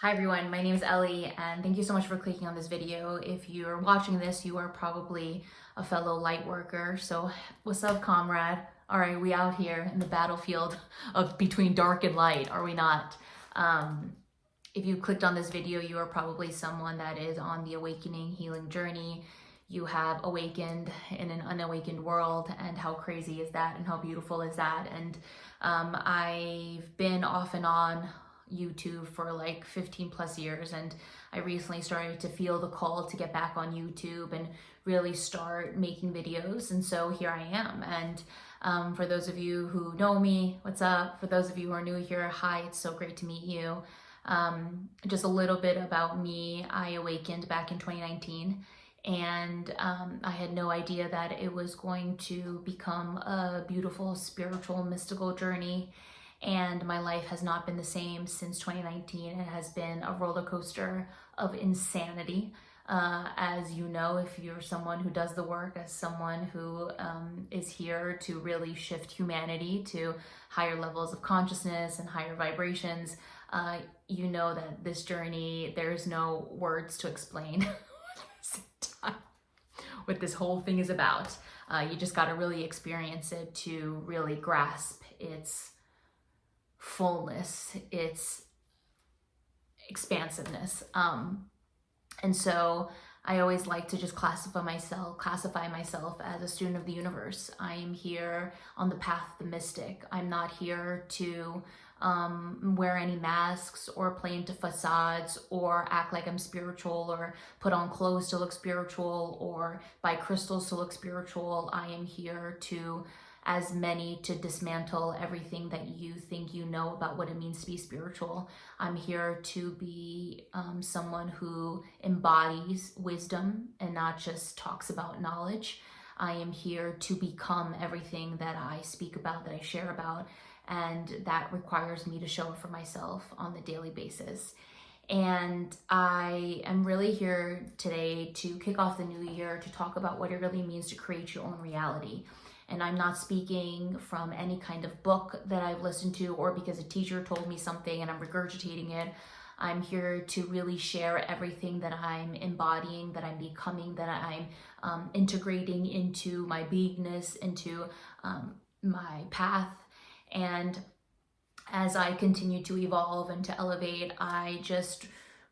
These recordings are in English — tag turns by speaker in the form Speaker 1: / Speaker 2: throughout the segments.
Speaker 1: Hi everyone, my name is Ellie and thank you so much for clicking on this video. If you're watching this, you are probably a fellow light worker. So what's up, comrade? All right, we out here in the battlefield of between dark and light, are we not? If you clicked on this video, you are probably someone that is on the awakening healing journey. You have awakened in an unawakened world, and how crazy is that and how beautiful is that? And I've been off and on YouTube for like 15 plus years, and I recently started to feel the call to get back on YouTube and really start making videos, and so here I am. And for those of you who know me, what's up? For those of you who are new here, hi, it's so great to meet you. Just a little bit about me. I awakened back in 2019, and I had no idea that it was going to become a beautiful spiritual mystical journey. And my life has not been the same since 2019. It has been a roller coaster of insanity. As you know, if you're someone who does the work, as someone who is here to really shift humanity to higher levels of consciousness and higher vibrations, you know that this journey, there's no words to explain what this whole thing is about. You just got to really experience it to really grasp its fullness, its expansiveness. And so I always like to just classify myself as a student of the universe. I am here on the path of the mystic. I'm not here to wear any masks or play into facades or act like I'm spiritual or put on clothes to look spiritual or buy crystals to look spiritual. I am here to dismantle everything that you think you know about what it means to be spiritual. I'm here to be someone who embodies wisdom and not just talks about knowledge. I am here to become everything that I speak about, that I share about, and that requires me to show up for myself on the daily basis. And I am really here today to kick off the new year to talk about what it really means to create your own reality. And I'm not speaking from any kind of book that I've listened to or because a teacher told me something and I'm regurgitating it. I'm here to really share everything that I'm embodying, that I'm becoming, that I'm integrating into my beingness, into my path. And as I continue to evolve and to elevate,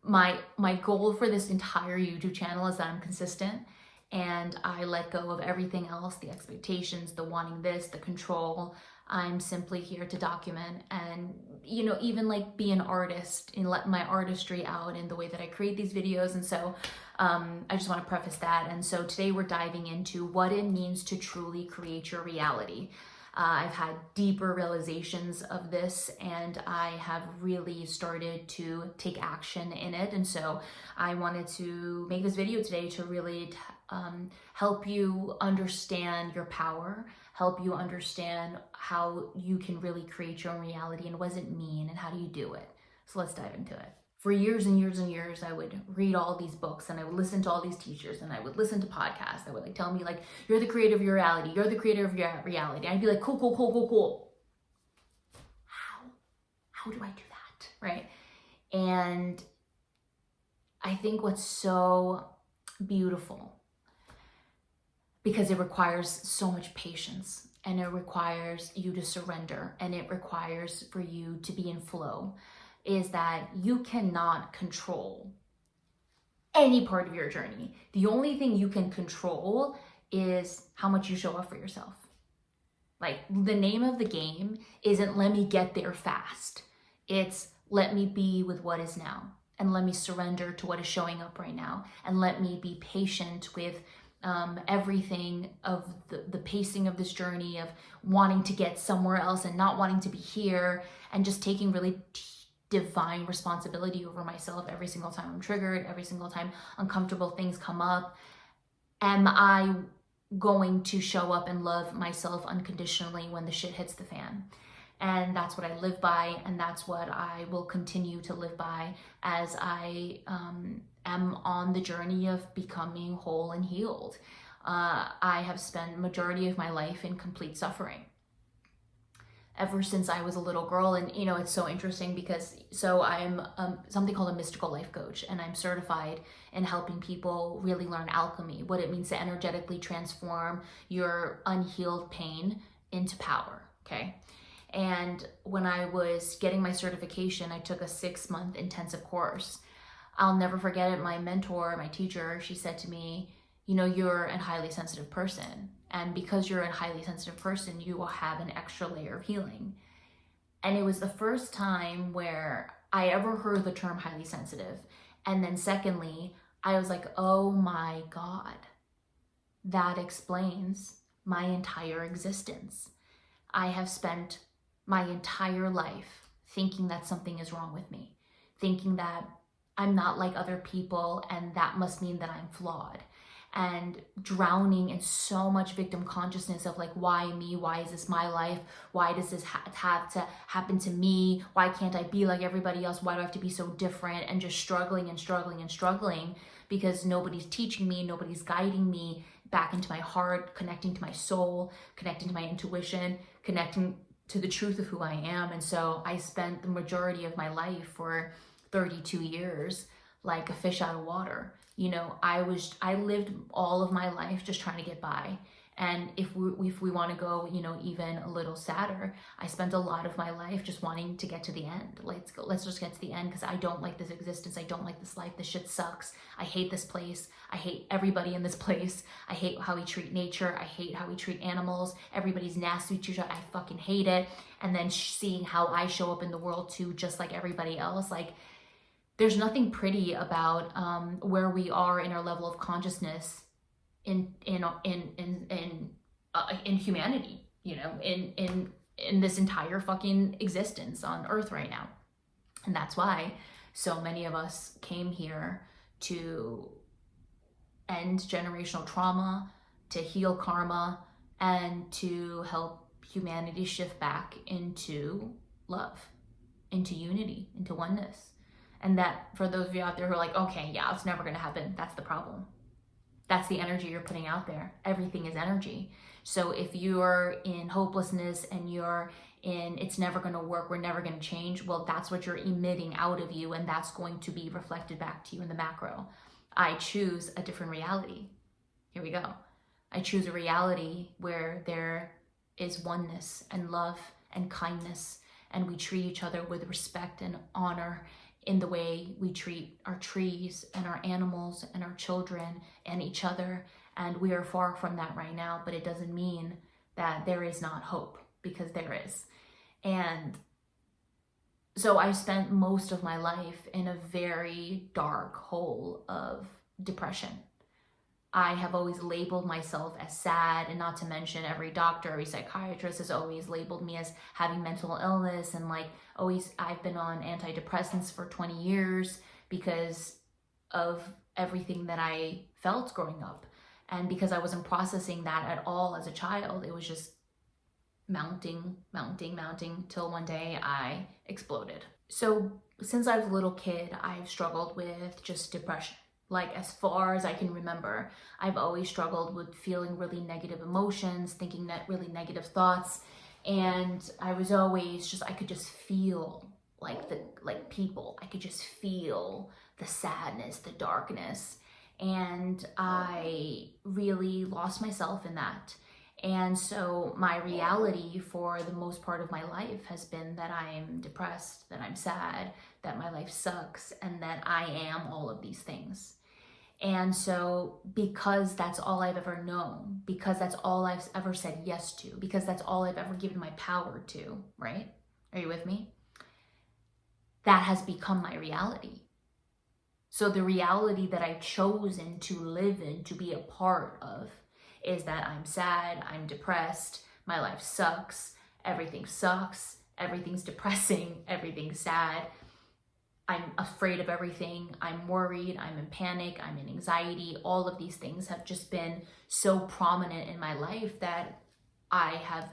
Speaker 1: my goal for this entire YouTube channel is that I'm consistent. And I let go of everything else, the expectations, the wanting this, the control. I'm simply here to document and, even like be an artist and let my artistry out in the way that I create these videos. And so I just want to preface that. And so today we're diving into what it means to truly create your reality. I've had deeper realizations of this, and I have really started to take action in it. And so I wanted to make this video today to really help you understand your power, help you understand how you can really create your own reality and what does it mean and how do you do it. So let's dive into it. For years and years and years, I would read all these books and I would listen to all these teachers and I would listen to podcasts that would tell me you're the creator of your reality, you're the creator of your reality. I'd be like, cool, cool, cool, cool, cool. How do I do that, right? And I think what's so beautiful, because it requires so much patience and it requires you to surrender and it requires for you to be in flow, is that you cannot control any part of your journey. The only thing you can control is how much you show up for yourself. The name of the game isn't let me get there fast. It's let me be with what is now and let me surrender to what is showing up right now and let me be patient with everything of the pacing of this journey of wanting to get somewhere else and not wanting to be here, and just taking really divine responsibility over myself every single time I'm triggered, every single time uncomfortable things come up. Am I going to show up and love myself unconditionally when the shit hits the fan? And that's what I live by, and that's what I will continue to live by as I am on the journey of becoming whole and healed. I have spent majority of my life in complete suffering. ever since I was a little girl. And you know, it's so interesting because so I'm something called a mystical life coach, and I'm certified in helping people really learn alchemy, what it means to energetically transform your unhealed pain into power. Okay. And when I was getting my certification, I took a 6-month intensive course. I'll never forget it. My mentor, my teacher, she said to me, you know, you're a highly sensitive person. And because you're a highly sensitive person, you will have an extra layer of healing. And it was the first time where I ever heard the term highly sensitive. And then secondly, I was like, oh my God, that explains my entire existence. I have spent my entire life thinking that something is wrong with me, thinking that I'm not like other people, and that must mean that I'm flawed. And drowning in so much victim consciousness of like, why me? Why is this my life? Why does this have to happen to me? Why can't I be like everybody else? Why do I have to be so different? And just struggling and struggling and struggling because nobody's teaching me, nobody's guiding me back into my heart, connecting to my soul, connecting to my intuition, connecting to the truth of who I am. And so I spent the majority of my life for 32 years like a fish out of water. You know, I lived all of my life just trying to get by. And if we want to go, you know, even a little sadder, I spent a lot of my life just wanting to get to the end. Let's just get to the end because I don't like this existence. I don't like this life. This shit sucks. I hate this place. I hate everybody in this place. I hate how we treat nature. I hate how we treat animals. Everybody's nasty to each other. I fucking hate it. And then seeing how I show up in the world too, just like everybody else, like, there's nothing pretty about where we are in our level of consciousness in humanity, you know, in this entire fucking existence on Earth right now. And that's why so many of us came here to end generational trauma, to heal karma, and to help humanity shift back into love, into unity, into oneness. And that, for those of you out there who are like, okay, yeah, it's never going to happen, that's the problem. That's the energy you're putting out there. Everything is energy. So if you're in hopelessness and you're in, it's never going to work, we're never going to change, well, that's what you're emitting out of you, and that's going to be reflected back to you in the macro. I choose a different reality. Here we go. I choose a reality where there is oneness and love and kindness, and we treat each other with respect and honor in the way we treat our trees and our animals and our children and each other. And we are far from that right now, but it doesn't mean that there is not hope, because there is. And so I spent most of my life in a very dark hole of depression. I have always labeled myself as sad, and not to mention every doctor, every psychiatrist has always labeled me as having mental illness, and like always I've been on antidepressants for 20 years because of everything that I felt growing up. And because I wasn't processing that at all as a child, it was just mounting till one day I exploded. So since I was a little kid, I've struggled with just depression. Like, as far as I can remember, I've always struggled with feeling really negative emotions, thinking that really negative thoughts. And I was always just, I could just feel like people. I could just feel the sadness, the darkness. And I really lost myself in that. And so my reality for the most part of my life has been that I'm depressed, that I'm sad, that my life sucks, and that I am all of these things. And so because that's all I've ever known, because that's all I've ever said yes to, because that's all I've ever given my power to, right? Are you with me? That has become my reality. So the reality that I've chosen to live in, to be a part of, is that I'm sad, I'm depressed, my life sucks, everything's depressing, everything's sad. I'm afraid of everything, I'm worried, I'm in panic, I'm in anxiety. All of these things have just been so prominent in my life that I have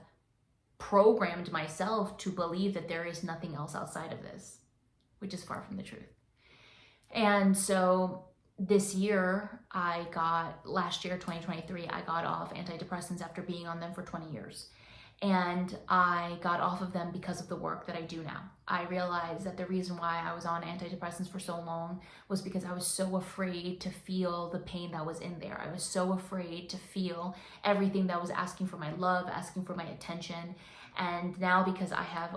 Speaker 1: programmed myself to believe that there is nothing else outside of this, which is far from the truth. And so this year, last year, 2023, I got off antidepressants after being on them for 20 years. And I got off of them because of the work that I do now. I realized that the reason why I was on antidepressants for so long was because I was so afraid to feel the pain that was in there. I was so afraid to feel everything that was asking for my love, asking for my attention. And now, because I have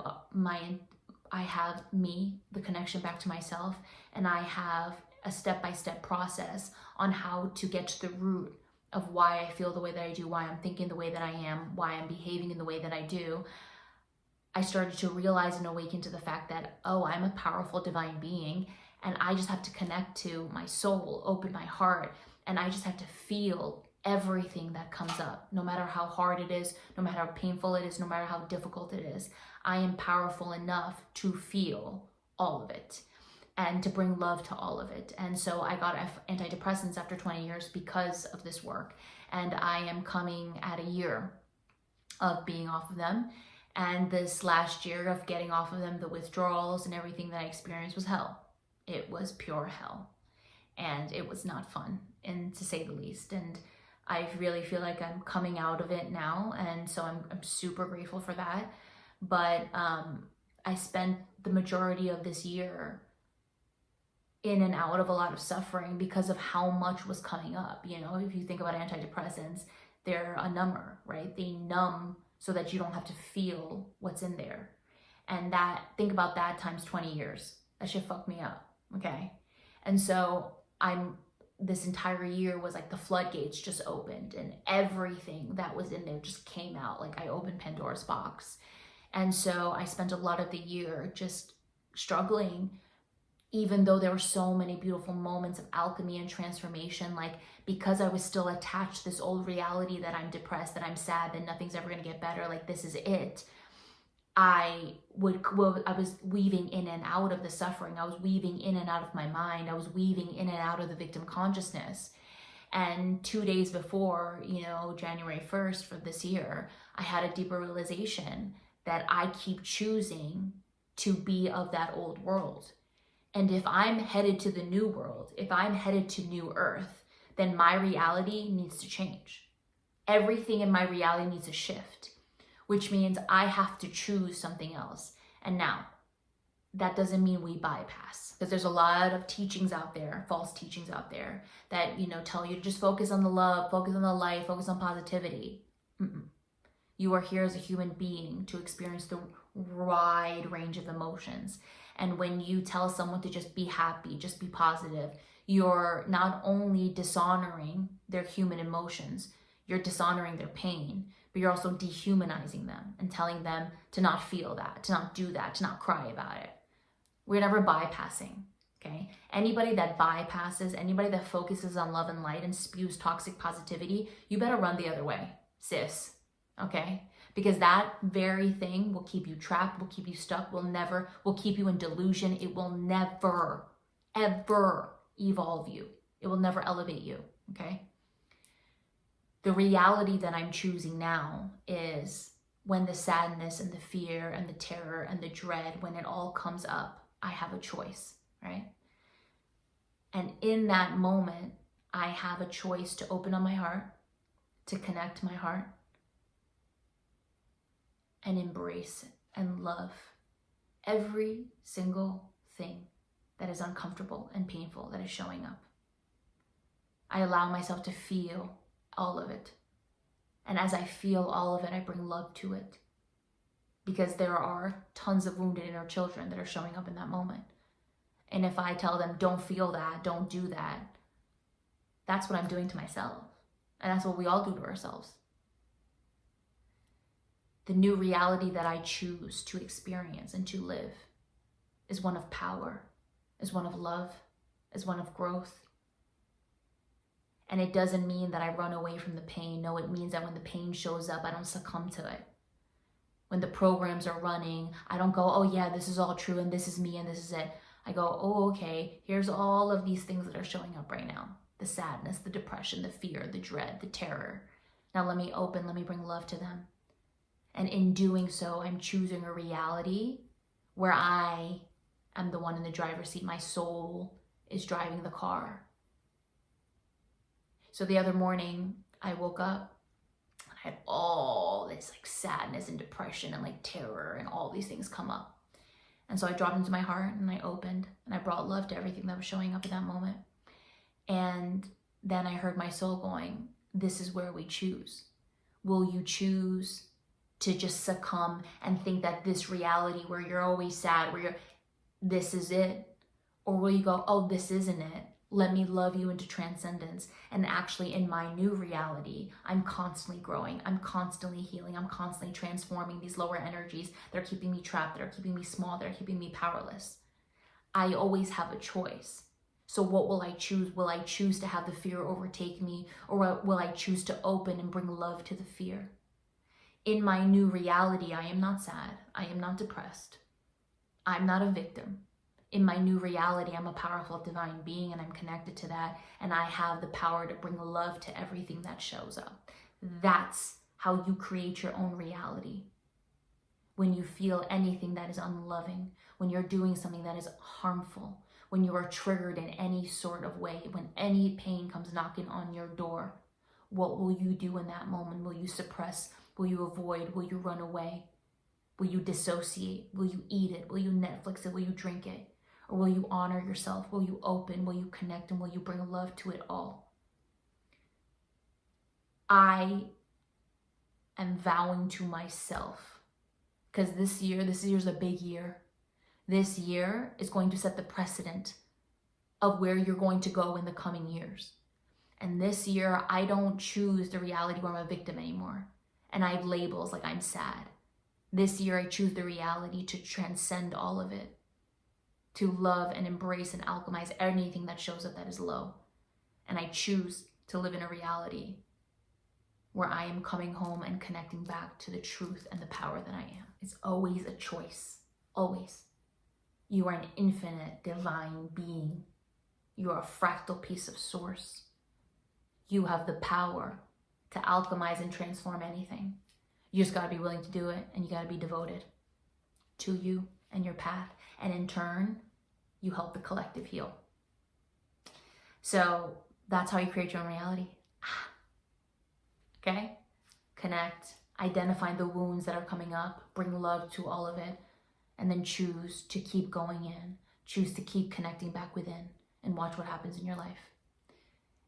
Speaker 1: me, the connection back to myself, and I have a step-by-step process on how to get to the root of why I feel the way that I do, why I'm thinking the way that I am, why I'm behaving in the way that I do. I started to realize and awaken to the fact that, oh, I'm a powerful divine being, and I just have to connect to my soul, open my heart, and I just have to feel everything that comes up, no matter how hard it is, no matter how painful it is, no matter how difficult it is. I am powerful enough to feel all of it and to bring love to all of it. And so I got antidepressants after 20 years because of this work. And I am coming at a year of being off of them. And this last year of getting off of them, the withdrawals and everything that I experienced was hell. It was pure hell. And it was not fun, and to say the least. And I really feel like I'm coming out of it now. And so I'm super grateful for that. But I spent the majority of this year in and out of a lot of suffering because of how much was coming up. You know, if you think about antidepressants, they're a number, right? They numb so that you don't have to feel what's in there. And that, think about that times 20 years. That shit fucked me up, okay? And so this entire year was like the floodgates just opened and everything that was in there just came out. Like I opened Pandora's box. And so I spent a lot of the year just struggling, even though there were so many beautiful moments of alchemy and transformation. Like, because I was still attached to this old reality that I'm depressed, that I'm sad, that nothing's ever going to get better, like this is it. I was weaving in and out of the suffering. I was weaving in and out of my mind. I was weaving in and out of the victim consciousness. And 2 days before, January 1st for this year, I had a deeper realization that I keep choosing to be of that old world. And if I'm headed to the new world, if I'm headed to new earth, then my reality needs to change. Everything in my reality needs to shift, which means I have to choose something else. And now, that doesn't mean we bypass, because there's a lot of teachings out there, false teachings out there, that, tell you to just focus on the love, focus on the light, focus on positivity. You are here as a human being to experience the wide range of emotions. And when you tell someone to just be happy, just be positive, you're not only dishonoring their human emotions, you're dishonoring their pain, but you're also dehumanizing them and telling them to not feel that, to not do that, to not cry about it. We're never bypassing, okay? Anybody that bypasses, anybody that focuses on love and light and spews toxic positivity, you better run the other way, sis, okay? Because that very thing will keep you trapped, will keep you stuck, will keep you in delusion. It will never, ever evolve you. It will never elevate you, okay? The reality that I'm choosing now is when the sadness and the fear and the terror and the dread, when it all comes up, I have a choice, right? And in that moment, I have a choice to open up my heart, to connect my heart, and embrace and love every single thing that is uncomfortable and painful that is showing up. I allow myself to feel all of it. And as I feel all of it, I bring love to it. Because there are tons of wounded inner children that are showing up in that moment. And if I tell them, don't feel that, don't do that, that's what I'm doing to myself. And that's what we all do to ourselves. The new reality that I choose to experience and to live is one of power, is one of love, is one of growth. And it doesn't mean that I run away from the pain. No, it means that when the pain shows up, I don't succumb to it. When the programs are running, I don't go, oh yeah, this is all true and this is me and this is it. I go, oh, okay, here's all of these things that are showing up right now. The sadness, the depression, the fear, the dread, the terror. Now let me bring love to them. And in doing so, I'm choosing a reality where I am the one in the driver's seat. My soul is driving the car. So the other morning, I woke up, had all this like sadness and depression and like terror and all these things come up. And so I dropped into my heart and I opened and I brought love to everything that was showing up at that moment. And then I heard my soul going, this is where we choose. Will you choose to just succumb and think that this reality where you're always sad, this is it? Or will you go, oh, this isn't it? Let me love you into transcendence. And actually in my new reality, I'm constantly growing. I'm constantly healing. I'm constantly transforming these lower energies that are keeping me trapped, that are keeping me small, that are keeping me powerless. I always have a choice. So what will I choose? Will I choose to have the fear overtake me, or will I choose to open and bring love to the fear? In my new reality, I am not sad. I am not depressed. I'm not a victim. In my new reality, I'm a powerful divine being and I'm connected to that. And I have the power to bring love to everything that shows up. That's how you create your own reality. When you feel anything that is unloving, when you're doing something that is harmful, when you are triggered in any sort of way, when any pain comes knocking on your door, what will you do in that moment? Will you suppress? Will you avoid? Will you run away? Will you dissociate? Will you eat it? Will you Netflix it? Will you drink it? Or will you honor yourself? Will you open? Will you connect? And will you bring love to it all? I am vowing to myself, because this year's a big year. This year is going to set the precedent of where you're going to go in the coming years. And this year, I don't choose the reality where I'm a victim anymore. And I have labels like I'm sad. This year, I choose the reality to transcend all of it, to love and embrace and alchemize anything that shows up that is low. And I choose to live in a reality where I am coming home and connecting back to the truth and the power that I am. It's always a choice, always. You are an infinite divine being. You are a fractal piece of source. You have the power to alchemize and transform anything. You just gotta be willing to do it, and you gotta be devoted to you and your path. And in turn, you help the collective heal. So that's how you create your own reality. Okay? Connect, identify the wounds that are coming up, bring love to all of it, and then choose to keep going in, choose to keep connecting back within, and watch what happens in your life.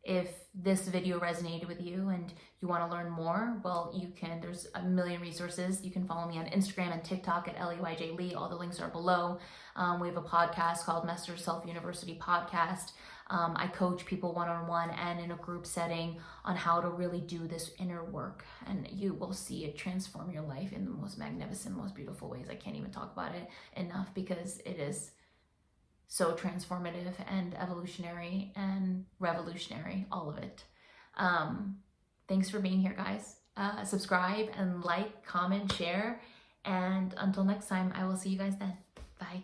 Speaker 1: If this video resonated with you and you want to learn more, well, you can. There's a million resources. You can follow me on Instagram and TikTok at LEYJ Lee. All the links are below. We have a podcast called Master Self University Podcast. I coach people one-on-one and in a group setting on how to really do this inner work. And you will see it transform your life in the most magnificent, most beautiful ways. I can't even talk about it enough because it is so transformative and evolutionary and revolutionary, all of it. Thanks for being here, guys. Subscribe and like, comment, share. And until next time, I will see you guys then. Bye.